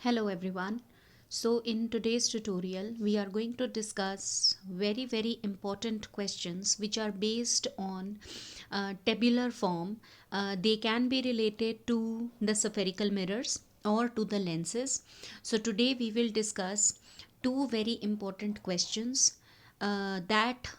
Hello everyone. So in today's tutorial we are going to discuss very important questions which are based on tabular form. They can be related to the spherical mirrors or to the lenses. So today we will discuss two very important questions that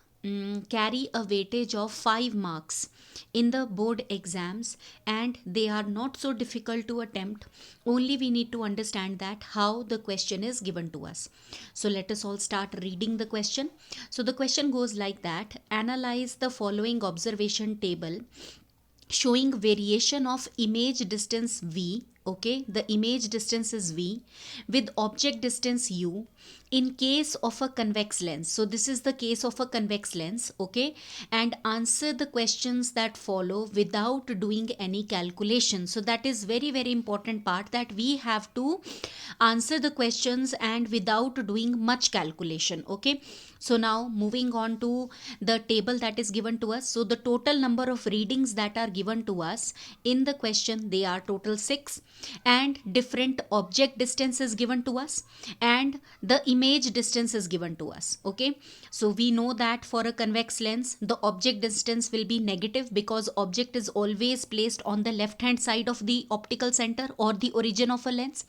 carry a weightage of 5 marks in the board exams, and they are not so difficult to attempt. Only we need to understand that how the question is given to us. So let us all start reading the question. So the question goes like that: analyze the following observation table showing variation of image distance v. Okay, the image distance is v with object distance u in case of a convex lens. So this is the case of a convex lens. Okay, and answer the questions that follow without doing any calculation. So that is very important part, that we have to answer the questions and without doing much calculation. Okay, so now moving on to the table that is given to us. So the total number of readings that are given to us in the question, they are total 6, and different object distance is given to us and the image distance is given to us. Okay, so we know that for a convex lens the object distance will be negative because object is always placed on the left hand side of the optical center or the origin of a lens,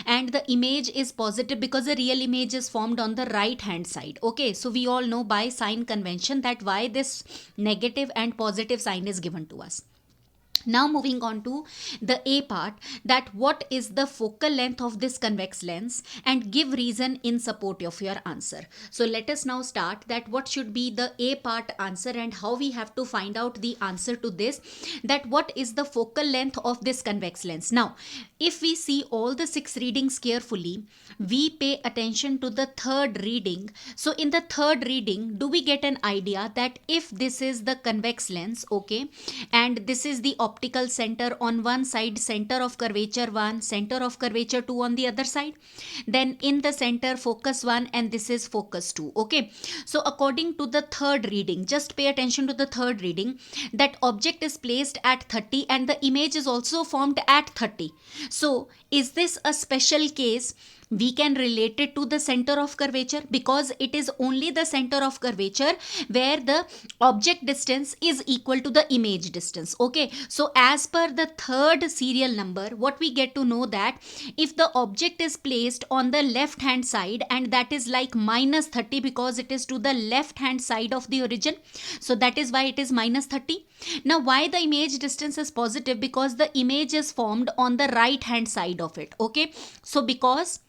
and the image is positive because the real image is formed on the right hand side. Okay, so we all know by sign convention that why this negative and positive sign is given to us. Now moving on to the A part, that what is the focal length of this convex lens, and give reason in support of your answer. So let us now start that what should be the A part answer and how we have to find out the answer to this, that what is the focal length of this convex lens. Now if we see all the 6 readings carefully, we pay attention to the third reading. So in the third reading, do we get an idea that if this is the convex lens, okay, and this is the optical center on one side, center of curvature 1, center of curvature 2 on the other side, then in the center focus 1 and this is focus 2. Okay, so according to the third reading, just pay attention to the third reading, that object is placed at 30 and the image is also formed at 30. So is this a special case? We can relate it to the center of curvature because it is only the center of curvature where the object distance is equal to the image distance. Okay, so as per the third serial number, what we get to know that if the object is placed on the left hand side, and that is like minus 30 because it is to the left hand side of the origin, so that is why it is minus 30. Now why the image distance is positive? Because the image is formed on the right hand side of it. Okay, so because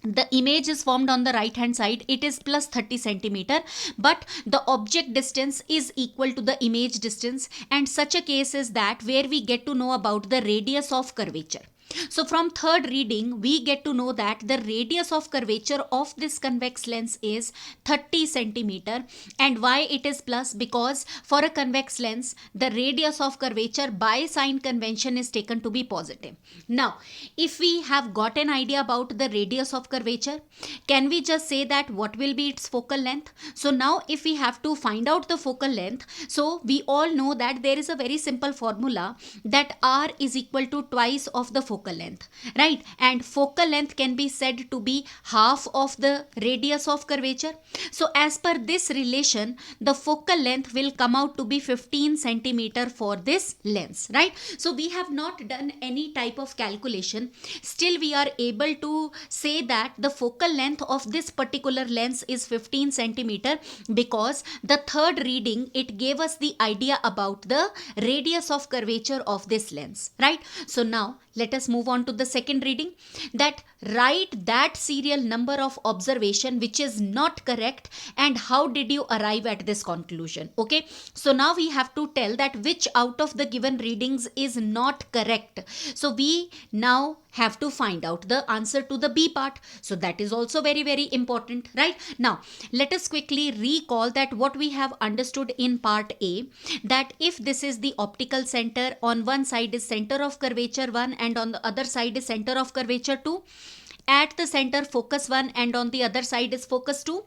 the image is formed on the right hand side, it is plus 30 centimeter, but the object distance is equal to the image distance, and such a case is that where we get to know about the radius of curvature. So from third reading we get to know that the radius of curvature of this convex lens is 30 centimeter. And why it is plus? Because for a convex lens the radius of curvature by sign convention is taken to be positive. Now if we have got an idea about the radius of curvature, can we just say that what will be its focal length? So now if we have to find out the focal length, so we all know that there is a very simple formula, that r is equal to twice of the focal length, right? And focal length can be said to be half of the radius of curvature. So as per this relation, the focal length will come out to be 15 centimeter for this lens, right? So we have not done any type of calculation, still we are able to say that the focal length of this particular lens is 15 centimeter, because the third reading it gave us the idea about the radius of curvature of this lens, right? So now let us move on to the second reading, that write that serial number of observation which is not correct and how did you arrive at this conclusion. Okay, so now we have to tell that which out of the given readings is not correct. So we now have to find out the answer to the B part. So that is also very important, right? Now let us quickly recall that what we have understood in part A, that if this is the optical center, on one side is center of curvature 1 and on the other side is center of curvature 2, at the center focus 1 and on the other side is focus 2,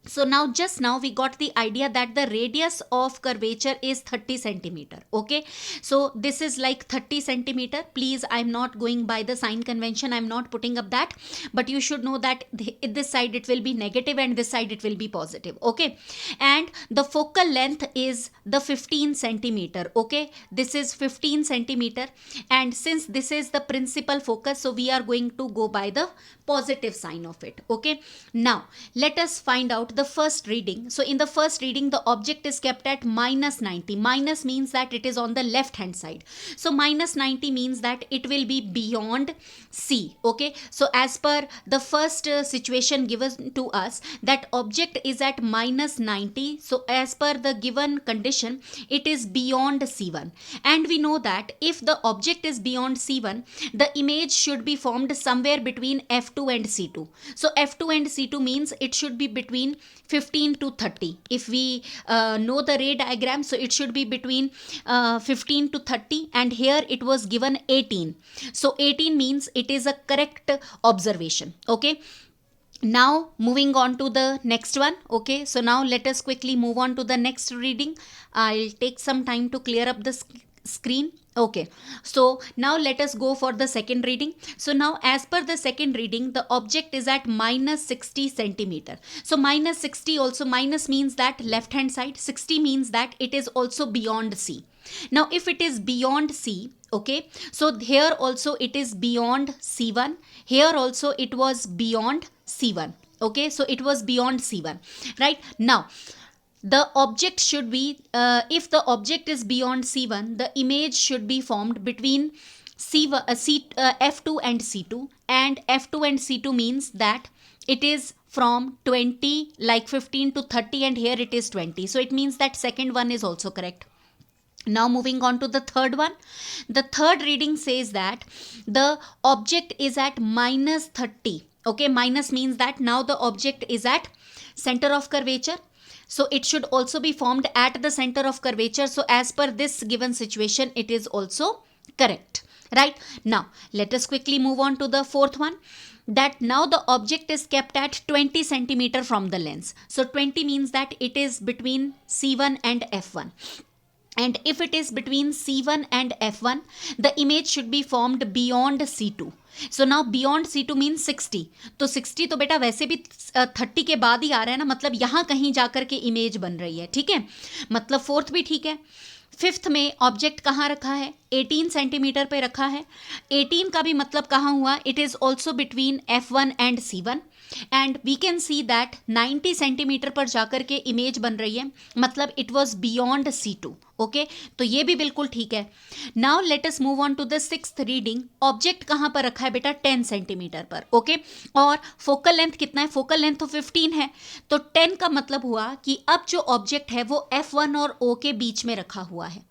So now just now we got the idea that the radius of curvature is 30 centimeter. Okay, so this is like 30 centimeter. Please, I'm not going by the sign convention, I'm not putting up that, but you should know that this side it will be negative and this side it will be positive. Okay, and the focal length is the 15 centimeter. Okay, this is 15 centimeter, and since this is the principal focus, so we are going to go by the positive sign of it. Okay, now let us find out the first reading. So in the first reading, the object is kept at minus 90. Minus means that it is on the left hand side, so minus 90 means that it will be beyond C. Okay, so as per the first situation given to us, that object is at minus 90, so as per the given condition it is beyond C1, and we know that if the object is beyond C1, the image should be formed somewhere between F2 and C2. So F2 and C2 means it should be between 15 to 30. If we know the ray diagram, so it should be between 15 to 30, and here it was given 18. So 18 means it is a correct observation. Okay, now moving on to the next one. Okay, so now let us quickly move on to the next reading. I'll take some time to clear up the screen. Okay, so now let us go for the second reading. So now as per the second reading, the object is at minus 60 centimeter. So minus 60, also minus means that left hand side, 60 means that it is also beyond C. Now if it is beyond C, okay, so here also it is beyond C1, here also it was beyond C1. Okay, so it was beyond C1, right? Now the object should be, if the object is beyond C1, the image should be formed between F2 and C2, and F2 and C2 means that it is from 20, like 15 to 30, and here it is 20. So it means that second one is also correct. Now moving on to the third one. The third reading says that the object is at minus 30. Okay, minus means that now the object is at center of curvature. So it should also be formed at the center of curvature. So as per this given situation, it is also correct. Right, now let us quickly move on to the fourth one, that now the object is kept at 20 centimeter from the lens. So 20 means that it is between C1 and F1. And if it is between C1 and F1, the image should be formed beyond C2. So now beyond C2 means 60. तो 60 तो बेटा वैसे भी 30 के बाद ही आ रहा है ना, मतलब यहाँ कहीं जाकर के इमेज बन रही है. ठीक है, मतलब फोर्थ भी ठीक है. फिफ्थ में ऑब्जेक्ट कहाँ रखा है, 18 सेंटीमीटर पे रखा है. 18 का भी मतलब कहाँ हुआ, it is also between F1 and C1, and we can see that 90 centimetre पर जाकर के इमेज बन रही है, मतलब it was beyond C2. Okay, तो ये भी बिल्कुल ठीक है. Now let us move on to the sixth reading. Object कहाँ पर रखा है बेटा, 10 सेंटीमीटर पर. ओके, और फोकल लेंथ कितना है, फोकल लेंथ तो 15 है, तो 10 का मतलब हुआ कि अब जो ऑब्जेक्ट है वो F1 और O के बीच में रखा हुआ है.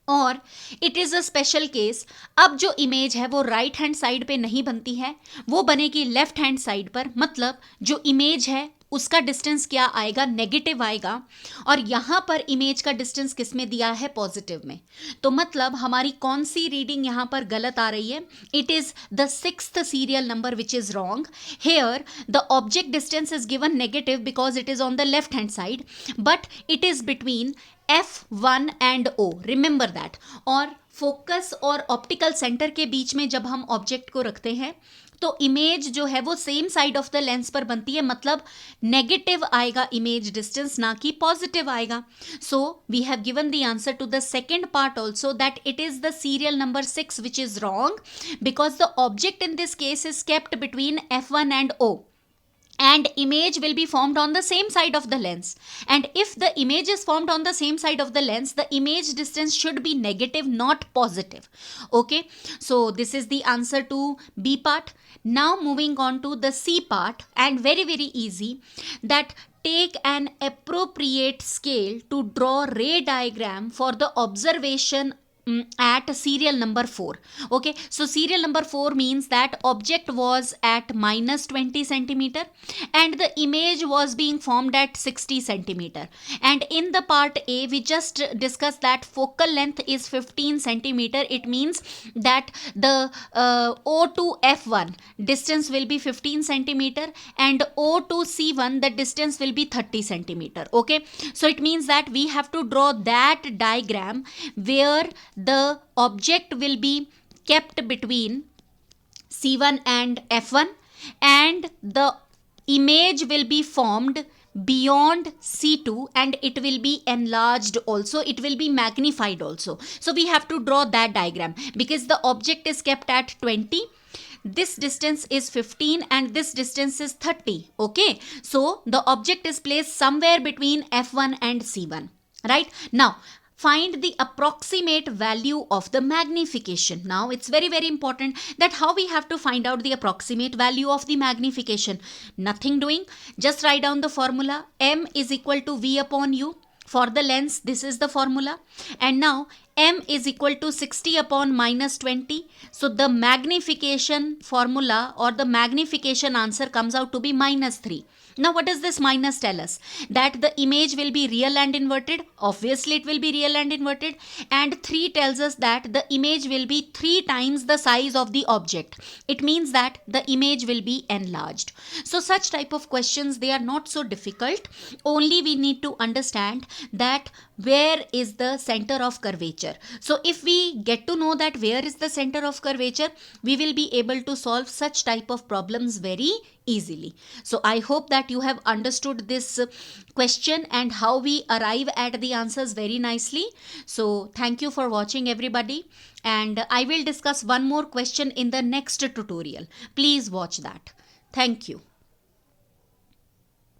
और it is a special case, अब जो इमेज है वो राइट हैंड साइड पे नहीं बनती है, वो बनेगी लेफ्ट हैंड साइड पर. मतलब जो इमेज है उसका डिस्टेंस क्या आएगा, नेगेटिव आएगा, और यहाँ पर इमेज का डिस्टेंस किस में दिया है, पॉजिटिव में. तो मतलब हमारी कौन सी रीडिंग यहाँ पर गलत आ रही है, it is the sixth serial number which is wrong. Here the object distance is given negative because it is on the left hand side, but it is between F1 and O, remember that. और focus और optical centre के बीच में जब हम object को रखते हैं तो इमेज जो है वो same side of the lens पर बनती है, मतलब नेगेटिव आएगा इमेज डिस्टेंस, ना कि पॉजिटिव आएगा. So we have given the answer to the second part also, that it is the serial number 6 which is wrong because the object in this case is kept between F1 and O, and image will be formed on the same side of the lens. And if the image is formed on the same side of the lens, the image distance should be negative, not positive. Okay, so this is the answer to B part. Now moving on to the C part, and very very easy, that take an appropriate scale to draw ray diagram for the observation, at serial number 4. Okay, so serial number 4 means that object was at minus 20 centimeter and the image was being formed at 60 centimeter. And in the part A we just discussed that focal length is 15 centimeter. It means that the O to F1 distance will be 15 centimeter and O to C1 the distance will be 30 centimeter. Okay, so it means that we have to draw that diagram where the object will be kept between C1 and F1 and the image will be formed beyond C2 and it will be enlarged also, it will be magnified also. So we have to draw that diagram because the object is kept at 20, this distance is 15 and this distance is 30. Okay, so the object is placed somewhere between F1 and C1. Right, now find the approximate value of the magnification. Now it's very important that how we have to find out the approximate value of the magnification. Nothing doing, just write down the formula. M is equal to V upon U. For the lens, this is the formula. And now M is equal to 60 upon minus 20. So the magnification formula or the magnification answer comes out to be minus 3. Now what does this minus tell us? That the image will be real and inverted. Obviously it will be real and inverted. And 3 tells us that the image will be 3 times the size of the object. It means that the image will be enlarged. So such type of questions, they are not so difficult. Only we need to understand that where is the center of curvature. So if we get to know that where is the center of curvature, we will be able to solve such type of problems very easily. So I hope that you have understood this question and how we arrive at the answers very nicely. So thank you for watching everybody, and I will discuss one more question in the next tutorial. Please watch that. Thank you.